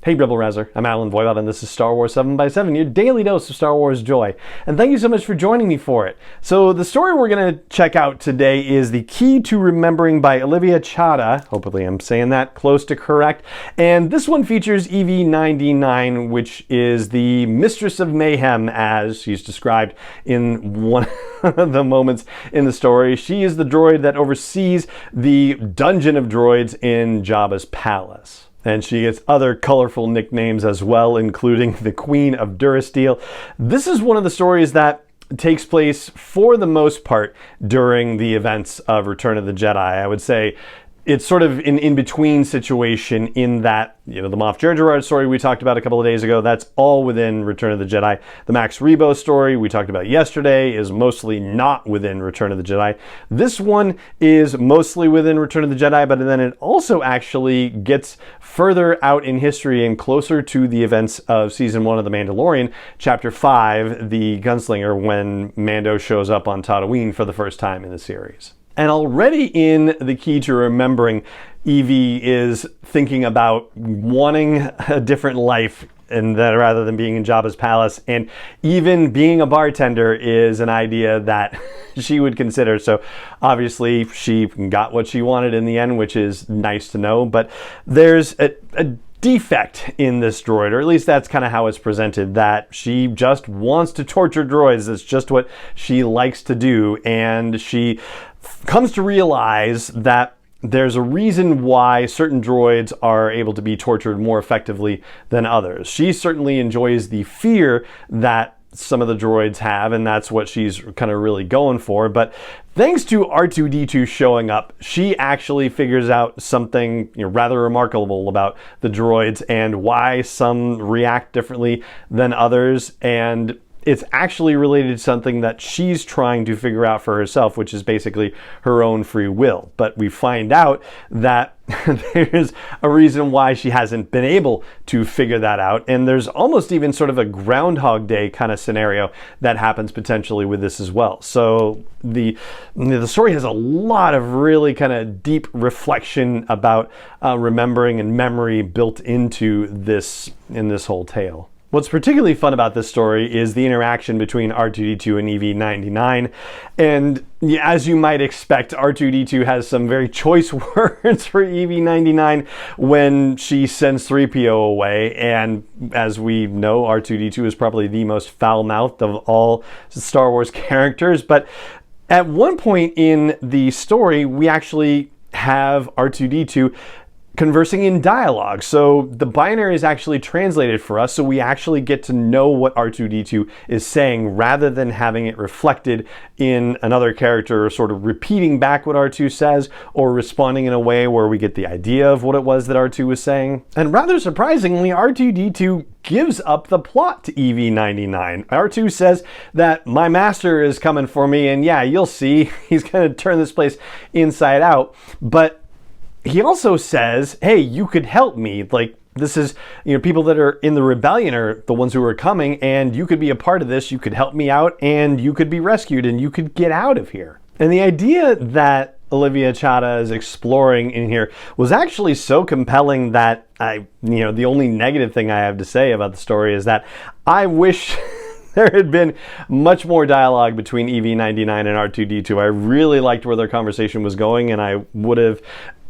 Hey Rebel Rouser, I'm Alan Voivod and this is Star Wars 7x7, your daily dose of Star Wars joy. And thank you so much for joining me for it. So the story we're going to check out today is The Key to Remembering by Olivia Chada. Hopefully I'm saying that close to correct. And this one features EV-99, which is the Mistress of Mayhem, as she's described in one of the moments in the story. She is the droid that oversees the Dungeon of Droids in Jabba's palace. And she gets other colorful nicknames as well, including the Queen of Durasteel. This is one of the stories that takes place, for the most part, during the events of Return of the Jedi. I would say it's sort of an in-between situation in that, the Moff Jar Jar story we talked about a couple of days ago, that's all within Return of the Jedi. The Max Rebo story we talked about yesterday is mostly not within Return of the Jedi. This one is mostly within Return of the Jedi, but then it also actually gets further out in history and closer to the events of Season 1 of The Mandalorian, Chapter 5, The Gunslinger, when Mando shows up on Tatooine for the first time in the series. And already in The Key to Remembering, Evie is thinking about wanting a different life and that rather than being in Jabba's palace, and even being a bartender is an idea that she would consider. So obviously she got what she wanted in the end, which is nice to know, but there's a defect in this droid, or at least that's kind of how it's presented, that she just wants to torture droids. That's just what she likes to do, and she comes to realize that there's a reason why certain droids are able to be tortured more effectively than others. She certainly enjoys the fear that some of the droids have, and that's what she's kind of really going for. But thanks to R2-D2 showing up, she actually figures out something rather remarkable about the droids and why some react differently than others. And it's actually related to something that she's trying to figure out for herself, which is basically her own free will. But we find out that there's a reason why she hasn't been able to figure that out. And there's almost even sort of a Groundhog Day kind of scenario that happens potentially with this as well. So the story has a lot of really kind of deep reflection about remembering and memory built into this in this whole tale. What's particularly fun about this story is the interaction between R2-D2 and EV-99. And as you might expect, R2-D2 has some very choice words for EV-99 when she sends 3PO away. And as we know, R2-D2 is probably the most foul-mouthed of all Star Wars characters. But at one point in the story, we actually have R2-D2 conversing in dialogue. So the binary is actually translated for us, so we actually get to know what R2-D2 is saying rather than having it reflected in another character sort of repeating back what R2 says or responding in a way where we get the idea of what it was that R2 was saying. And rather surprisingly, R2-D2 gives up the plot to EV-99. R2 says that my master is coming for me, and yeah, you'll see, he's going to turn this place inside out. But he also says, hey, you could help me. Like, this is, people that are in the rebellion are the ones who are coming, and you could be a part of this. You could help me out, and you could be rescued, and you could get out of here. And the idea that Olivia Chada is exploring in here was actually so compelling that the only negative thing I have to say about the story is that I wish there had been much more dialogue between EV-99 and R2-D2. I really liked where their conversation was going, and I would have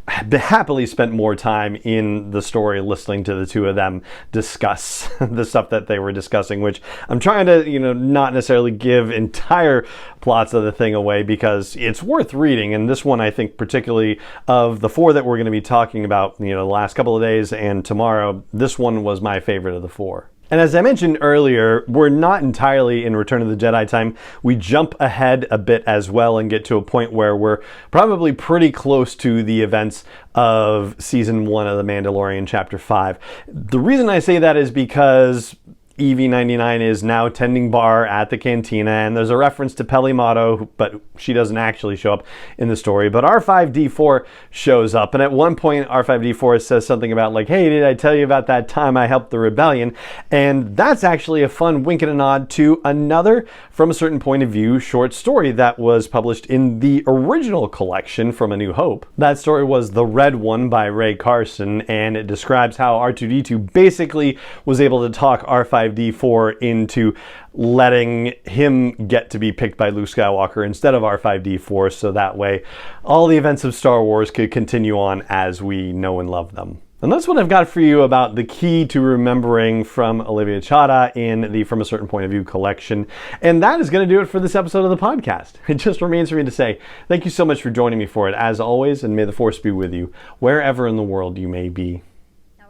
happily spent more time in the story listening to the two of them discuss the stuff that they were discussing, which I'm trying to, not necessarily give entire plots of the thing away because it's worth reading. And this one, I think, particularly of the four that we're going to be talking about, the last couple of days and tomorrow, this one was my favorite of the four. And as I mentioned earlier, we're not entirely in Return of the Jedi time. We jump ahead a bit as well and get to a point where we're probably pretty close to the events of Season 1 of The Mandalorian, Chapter 5. The reason I say that is because EV-99 is now tending bar at the cantina, and there's a reference to Peli Motto, but she doesn't actually show up in the story. But R5-D4 shows up, and at one point R5-D4 says something about like, hey, did I tell you about that time I helped the rebellion? And that's actually a fun wink and a nod to another From a Certain Point of View short story that was published in the original collection From A New Hope. That story was The Red One by Ray Carson, and it describes how R2-D2 basically was able to talk R5-D4 into letting him get to be picked by Luke Skywalker instead of R5-D4, so that way all the events of Star Wars could continue on as we know and love them. And that's what I've got for you about the key to remembering from Olivia Chada in the From a Certain Point of View collection. And that is going to do it for this episode of the podcast. It just remains for me to say thank you so much for joining me for it, as always, and may the Force be with you wherever in the world you may be.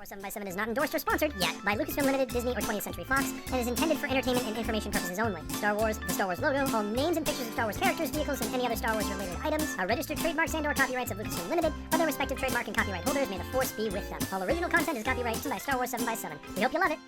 7x7 is not endorsed or sponsored yet by Lucasfilm Limited, Disney, or 20th Century Fox, and is intended for entertainment and information purposes only. Star Wars, the Star Wars logo, all names and pictures of Star Wars characters, vehicles, and any other Star Wars related items are registered trademarks and/or copyrights of Lucasfilm Limited, or their respective trademark and copyright holders. May the Force be with them. All original content is copyrighted by Star Wars 7x7. We hope you love it.